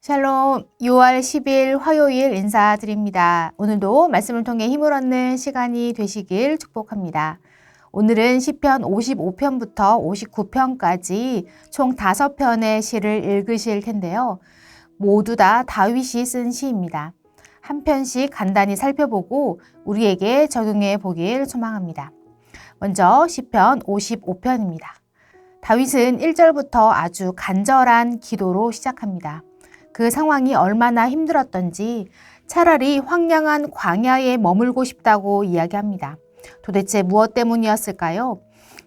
샬롬, 6월 10일 화요일 인사드립니다. 오늘도 말씀을 통해 힘을 얻는 시간이 되시길 축복합니다. 오늘은 시편 55편부터 59편까지 총 5편의 시를 읽으실 텐데요. 모두 다 다윗이 쓴 시입니다. 한 편씩 간단히 살펴보고 우리에게 적용해 보길 소망합니다. 먼저 시편 55편입니다. 다윗은 1절부터 아주 간절한 기도로 시작합니다. 그 상황이 얼마나 힘들었던지 차라리 황량한 광야에 머물고 싶다고 이야기합니다. 도대체 무엇 때문이었을까요?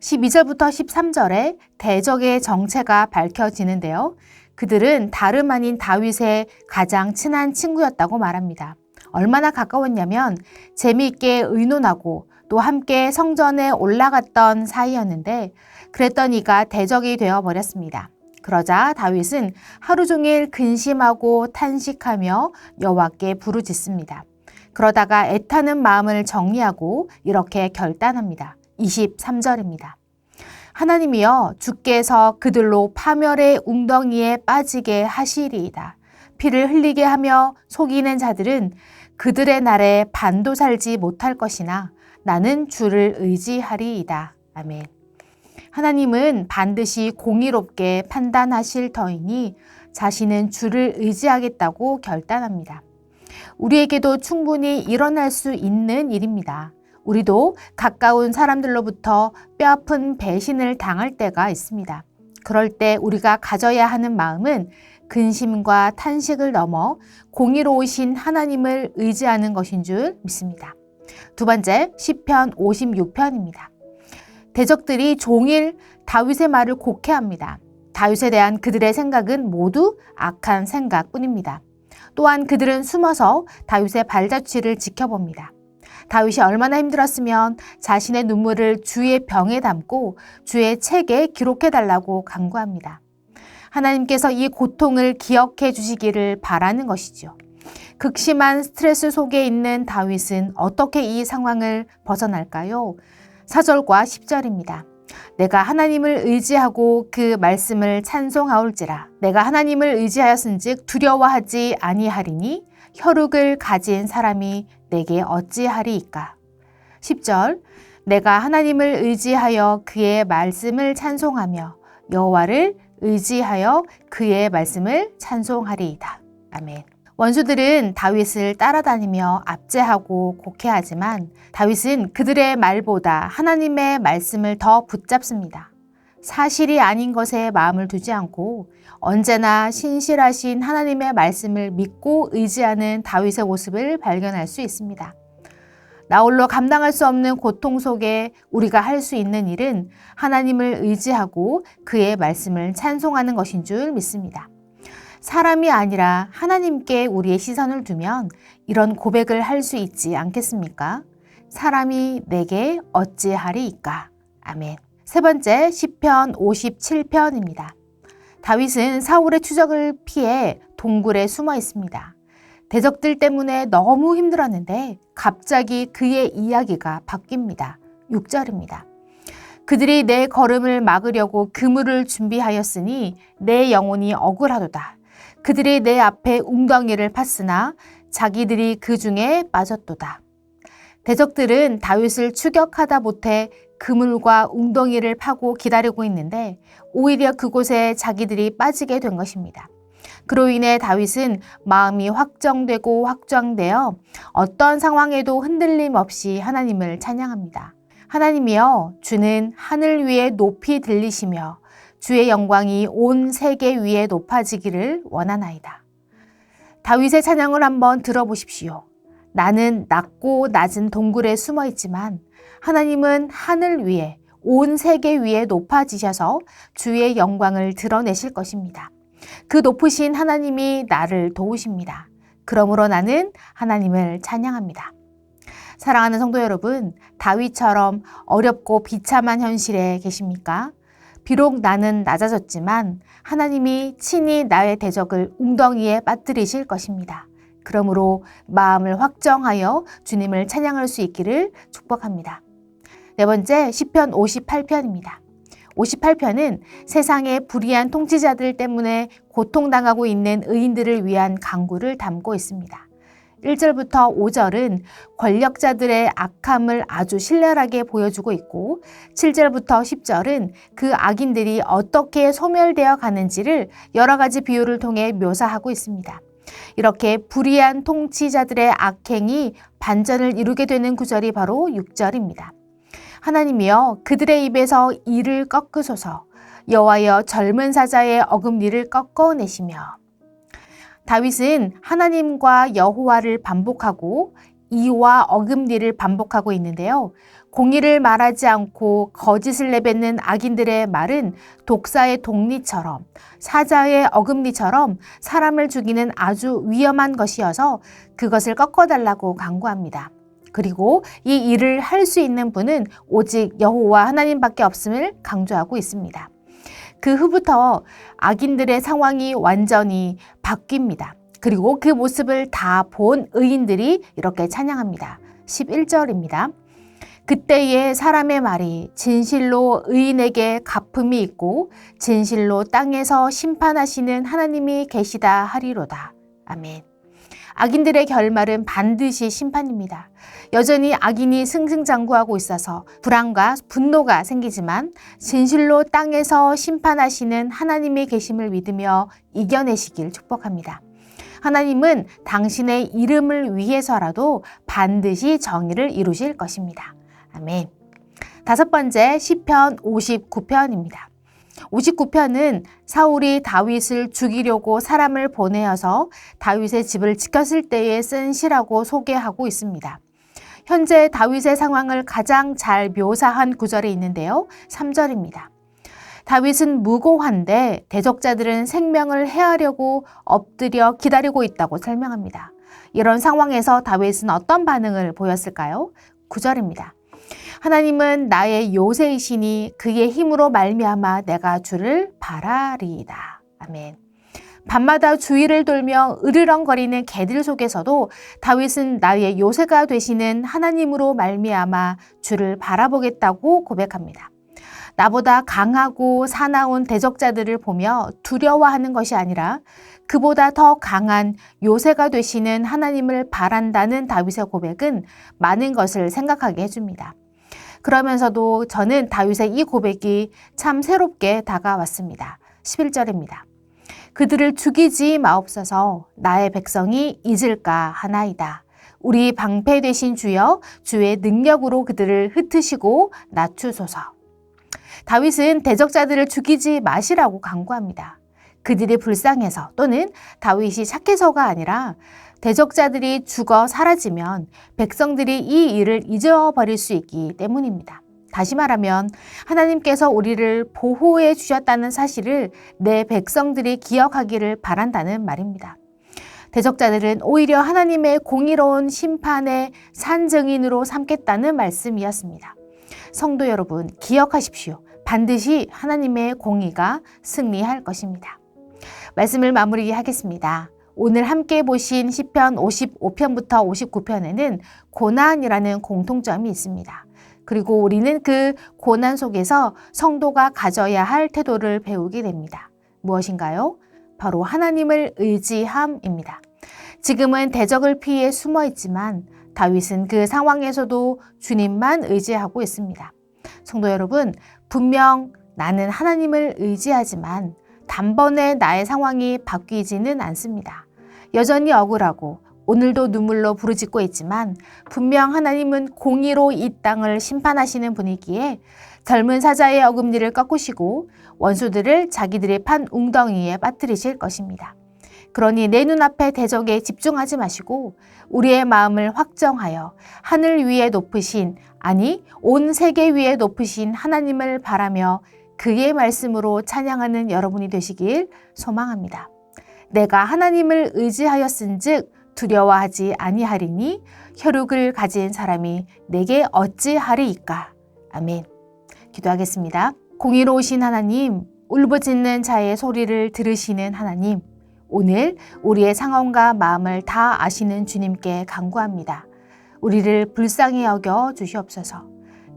12절부터 13절에 대적의 정체가 밝혀지는데요. 그들은 다름 아닌 다윗의 가장 친한 친구였다고 말합니다. 얼마나 가까웠냐면 재미있게 의논하고 또 함께 성전에 올라갔던 사이였는데 그랬던 이가 대적이 되어버렸습니다. 그러자 다윗은 하루 종일 근심하고 탄식하며 여호와께 부르짖습니다. 그러다가 애타는 마음을 정리하고 이렇게 결단합니다. 23절입니다. 하나님이여 주께서 그들로 파멸의 웅덩이에 빠지게 하시리이다. 피를 흘리게 하며 속이는 자들은 그들의 날에 반도 살지 못할 것이나 나는 주를 의지하리이다. 아멘. 하나님은 반드시 공의롭게 판단하실 터이니 자신은 주를 의지하겠다고 결단합니다. 우리에게도 충분히 일어날 수 있는 일입니다. 우리도 가까운 사람들로부터 뼈아픈 배신을 당할 때가 있습니다. 그럴 때 우리가 가져야 하는 마음은 근심과 탄식을 넘어 공의로우신 하나님을 의지하는 것인 줄 믿습니다. 두 번째, 시편 56편입니다. 대적들이 종일 다윗의 말을 곡해합니다. 다윗에 대한 그들의 생각은 모두 악한 생각뿐입니다. 또한 그들은 숨어서 다윗의 발자취를 지켜봅니다. 다윗이 얼마나 힘들었으면 자신의 눈물을 주의 병에 담고 주의 책에 기록해달라고 간구합니다. 하나님께서 이 고통을 기억해 주시기를 바라는 것이죠. 극심한 스트레스 속에 있는 다윗은 어떻게 이 상황을 벗어날까요? 4절과 10절입니다. 내가 하나님을 의지하고 그 말씀을 찬송하올지라. 내가 하나님을 의지하였은즉 두려워하지 아니하리니 혈육을 가진 사람이 내게 어찌하리이까. 10절 내가 하나님을 의지하여 그의 말씀을 찬송하며 여호와를 의지하여 그의 말씀을 찬송하리이다. 아멘. 원수들은 다윗을 따라다니며 압제하고 곡해하지만 다윗은 그들의 말보다 하나님의 말씀을 더 붙잡습니다. 사실이 아닌 것에 마음을 두지 않고 언제나 신실하신 하나님의 말씀을 믿고 의지하는 다윗의 모습을 발견할 수 있습니다. 나홀로 감당할 수 없는 고통 속에 우리가 할 수 있는 일은 하나님을 의지하고 그의 말씀을 찬송하는 것인 줄 믿습니다. 사람이 아니라 하나님께 우리의 시선을 두면 이런 고백을 할 수 있지 않겠습니까? 사람이 내게 어찌하리이까. 아멘. 세 번째, 시편 57편입니다. 다윗은 사울의 추적을 피해 동굴에 숨어 있습니다. 대적들 때문에 너무 힘들었는데 갑자기 그의 이야기가 바뀝니다. 6절입니다. 그들이 내 걸음을 막으려고 그물을 준비하였으니 내 영혼이 억울하도다. 그들이 내 앞에 웅덩이를 팠으나 자기들이 그 중에 빠졌도다. 대적들은 다윗을 추격하다 못해 그물과 웅덩이를 파고 기다리고 있는데 오히려 그곳에 자기들이 빠지게 된 것입니다. 그로 인해 다윗은 마음이 확정되고 확장되어 어떤 상황에도 흔들림 없이 하나님을 찬양합니다. 하나님이여 주는 하늘 위에 높이 들리시며 주의 영광이 온 세계 위에 높아지기를 원하나이다. 다윗의 찬양을 한번 들어보십시오. 나는 낮고 낮은 동굴에 숨어 있지만 하나님은 하늘 위에 온 세계 위에 높아지셔서 주의 영광을 드러내실 것입니다. 그 높으신 하나님이 나를 도우십니다. 그러므로 나는 하나님을 찬양합니다. 사랑하는 성도 여러분, 다윗처럼 어렵고 비참한 현실에 계십니까? 비록 나는 낮아졌지만 하나님이 친히 나의 대적을 웅덩이에 빠뜨리실 것입니다. 그러므로 마음을 확정하여 주님을 찬양할 수 있기를 축복합니다. 네 번째, 시편 58편입니다. 58편은 세상의 불의한 통치자들 때문에 고통당하고 있는 의인들을 위한 간구를 담고 있습니다. 1절부터 5절은 권력자들의 악함을 아주 신랄하게 보여주고 있고 7절부터 10절은 그 악인들이 어떻게 소멸되어 가는지를 여러 가지 비유를 통해 묘사하고 있습니다. 이렇게 불의한 통치자들의 악행이 반전을 이루게 되는 구절이 바로 6절입니다. 하나님이여 그들의 입에서 이를 꺾으소서 여호와여 젊은 사자의 어금니를 꺾어내시며. 다윗은 하나님과 여호와를 반복하고 이와 어금니를 반복하고 있는데요. 공의를 말하지 않고 거짓을 내뱉는 악인들의 말은 독사의 독리처럼 사자의 어금니처럼 사람을 죽이는 아주 위험한 것이어서 그것을 꺾어달라고 간구합니다. 그리고 이 일을 할 수 있는 분은 오직 여호와 하나님밖에 없음을 강조하고 있습니다. 그 후부터 악인들의 상황이 완전히 바뀝니다. 그리고 그 모습을 다 본 의인들이 이렇게 찬양합니다. 11절입니다. 그때에 사람의 말이 진실로 의인에게 갚음이 있고 진실로 땅에서 심판하시는 하나님이 계시다 하리로다. 아멘. 악인들의 결말은 반드시 심판입니다. 여전히 악인이 승승장구하고 있어서 불안과 분노가 생기지만 진실로 땅에서 심판하시는 하나님의 계심을 믿으며 이겨내시길 축복합니다. 하나님은 당신의 이름을 위해서라도 반드시 정의를 이루실 것입니다. 아멘. 다섯 번째 시편 59편입니다. 59편은 사울이 다윗을 죽이려고 사람을 보내어서 다윗의 집을 지켰을 때에 쓴 시라고 소개하고 있습니다. 현재 다윗의 상황을 가장 잘 묘사한 구절이 있는데요. 3절입니다. 다윗은 무고한데 대적자들은 생명을 해하려고 엎드려 기다리고 있다고 설명합니다. 이런 상황에서 다윗은 어떤 반응을 보였을까요? 9절입니다. 하나님은 나의 요새이시니 그의 힘으로 말미암아 내가 주를 바라리이다. 아멘. 밤마다 주위를 돌며 으르렁거리는 개들 속에서도 다윗은 나의 요새가 되시는 하나님으로 말미암아 주를 바라보겠다고 고백합니다. 나보다 강하고 사나운 대적자들을 보며 두려워하는 것이 아니라 그보다 더 강한 요새가 되시는 하나님을 바란다는 다윗의 고백은 많은 것을 생각하게 해줍니다. 그러면서도 저는 다윗의 이 고백이 참 새롭게 다가왔습니다. 11절입니다. 그들을 죽이지 마옵소서 나의 백성이 잊을까 하나이다. 우리 방패 되신 주여 주의 능력으로 그들을 흩으시고 낮추소서. 다윗은 대적자들을 죽이지 마시라고 간구합니다. 그들이 불쌍해서 또는 다윗이 착해서가 아니라 대적자들이 죽어 사라지면 백성들이 이 일을 잊어버릴 수 있기 때문입니다. 다시 말하면 하나님께서 우리를 보호해 주셨다는 사실을 내 백성들이 기억하기를 바란다는 말입니다. 대적자들은 오히려 하나님의 공의로운 심판의 산증인으로 삼겠다는 말씀이었습니다. 성도 여러분, 기억하십시오. 반드시 하나님의 공의가 승리할 것입니다. 말씀을 마무리하겠습니다. 오늘 함께 보신 시편 55편부터 59편에는 고난이라는 공통점이 있습니다. 그리고 우리는 그 고난 속에서 성도가 가져야 할 태도를 배우게 됩니다. 무엇인가요? 바로 하나님을 의지함입니다. 지금은 대적을 피해 숨어 있지만 다윗은 그 상황에서도 주님만 의지하고 있습니다. 성도 여러분, 분명 나는 하나님을 의지하지만 단번에 나의 상황이 바뀌지는 않습니다. 여전히 억울하고 오늘도 눈물로 부르짖고 있지만 분명 하나님은 공의로 이 땅을 심판하시는 분이기에 젊은 사자의 어금니를 꺾으시고 원수들을 자기들의 판 웅덩이에 빠뜨리실 것입니다. 그러니 내 눈앞의 대적에 집중하지 마시고 우리의 마음을 확정하여 하늘 위에 높으신, 아니 온 세계 위에 높으신 하나님을 바라며 그의 말씀으로 찬양하는 여러분이 되시길 소망합니다. 내가 하나님을 의지하였은즉 두려워하지 아니하리니 혈육을 가진 사람이 내게 어찌하리이까. 아멘. 기도하겠습니다. 공의로우신 하나님, 울부짖는 자의 소리를 들으시는 하나님, 오늘 우리의 상황과 마음을 다 아시는 주님께 간구합니다. 우리를 불쌍히 여겨 주시옵소서.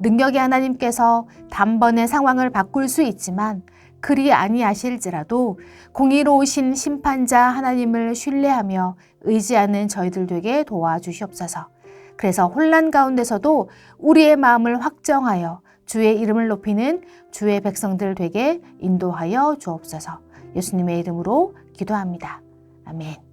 능력의 하나님께서 단번에 상황을 바꿀 수 있지만 그리 아니하실지라도 공의로우신 심판자 하나님을 신뢰하며 의지하는 저희들 되게 도와주시옵소서. 그래서 혼란 가운데서도 우리의 마음을 확정하여 주의 이름을 높이는 주의 백성들 되게 인도하여 주옵소서. 예수님의 이름으로 기도합니다. 아멘.